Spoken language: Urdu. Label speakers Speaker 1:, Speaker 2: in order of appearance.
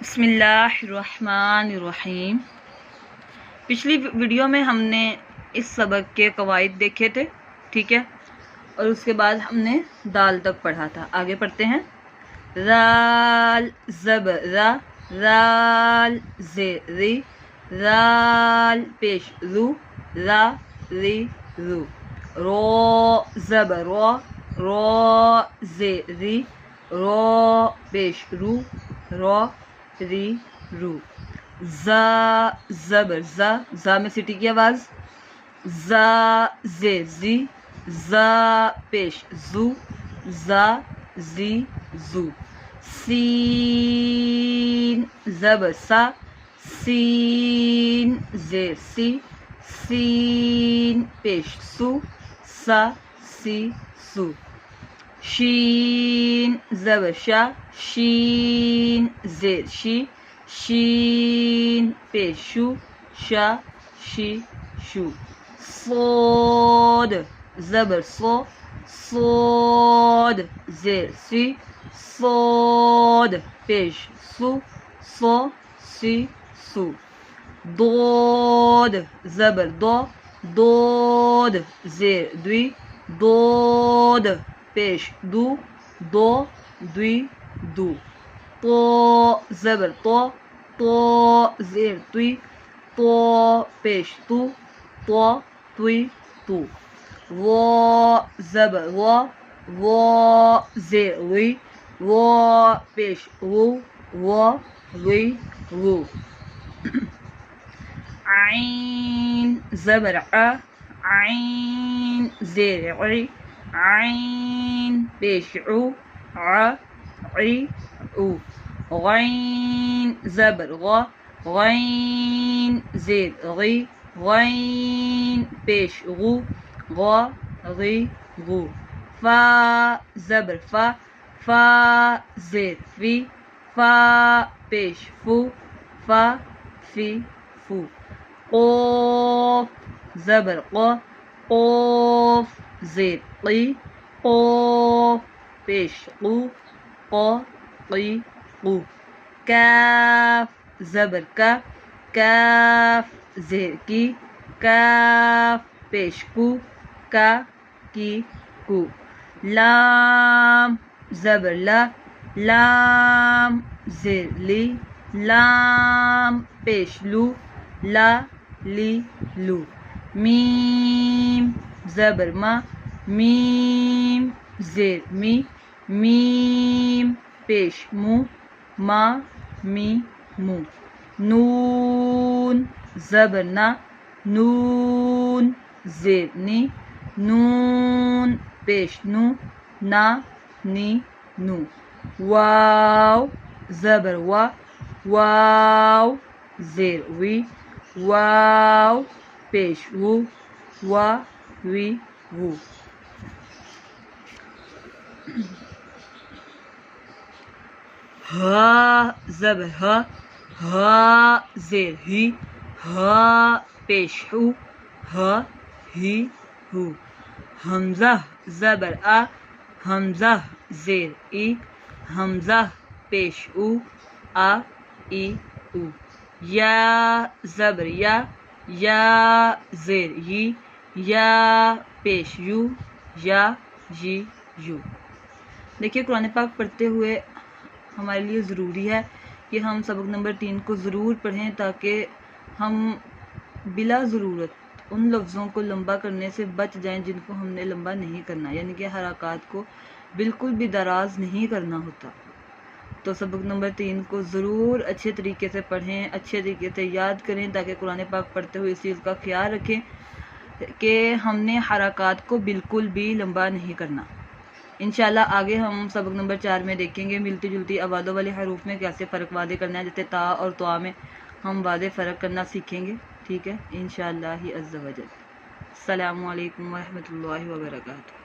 Speaker 1: بسم اللہ الرحمن الرحیم۔ پچھلی ویڈیو میں ہم نے اس سبق کے قواعد دیکھے تھے، ٹھیک ہے، اور اس کے بعد ہم نے دال تک پڑھا تھا۔ آگے پڑھتے ہیں۔ رال زبر را، رال زیر ری، رال پیش رو، را ری رو۔ رو زبر رو، رو زیر ری، رو پیش رو، رو ری رو۔ زا زبر زا، زا میں سٹی کی آواز، زا زیر زی، زا پیش زو، زا زی زو۔ سین زبر سا، سین زیر سی، سین پیش سو، سا سی سو۔ شین زبر شا، شین زیر شی، شین پیش شو، شا شی شو۔ صاد زبر صو، صاد زیر سی، صاد پیش سو، سو سی سو۔ دود زبر دو، دود زیر دوی، دود پیش دو، دو دوی دو۔ تو زبر تو، تو زیر توی، تو پیش تو، تو توی تو۔ وہ زبر وہ، وہ زیر وی، وہ پیش وہ، وہ وی وہ۔ عین زبر ع، عین زیر عی، عین پیش عو، ع عی عو۔ غین زبر غ، غین زیر غی، غین پیش غو، غو غی غو۔ فا زبر فا، فا زیر فی، فا پیش فو، فا فی فو۔ قوف زبر قو، قوف زیر قی، قوف پیش قو، قو قی قو۔ کاف زبر کا، کاف زیر کی، کاف پیش کو، کا کی کو۔ لام زبر لا، لام زیر لی، لام پیش لو، لا لی لو۔ میم زبر ما، میم زیر می، میم پیش مو، ما می مو۔ نون زبر نا، نون زیر نی، نون پیش نو، نا نی نو۔ واو زبر وا، واو زیر وی، واو پیش وو، وا وی وو۔ ہا زبر ہا، ہا زیر ہی، ہا پیش ہو، ہا ہی ہو۔ حمزہ زبر آ، حمزہ زیر ای، حمزہ پیش او، آ ای او۔ یا زبر یا، یا زیر یی، یا پیش یو، یا یی یو۔ دیکھیے قرآن پاک پڑھتے ہوئے ہمارے لیے ضروری ہے کہ ہم سبق نمبر 3 کو ضرور پڑھیں، تاکہ ہم بلا ضرورت ان لفظوں کو لمبا کرنے سے بچ جائیں جن کو ہم نے لمبا نہیں کرنا، یعنی کہ حرکات کو بالکل بھی دراز نہیں کرنا ہوتا۔ تو سبق نمبر 3 کو ضرور اچھے طریقے سے پڑھیں، اچھے طریقے سے یاد کریں، تاکہ قرآن پاک پڑھتے ہوئے اس چیز کا خیال رکھیں کہ ہم نے حرکات کو بالکل بھی لمبا نہیں کرنا۔ انشاءاللہ آگے ہم سبق نمبر 4 میں دیکھیں گے ملتی جلتی آوازوں والے حروف میں کیسے فرق واضح کرنا ہے، جیسے تا اور طا میں ہم واضح فرق کرنا سیکھیں گے، ٹھیک ہے، انشاءاللہ عز و جل۔ السلام علیکم ورحمۃ اللہ وبرکاتہ۔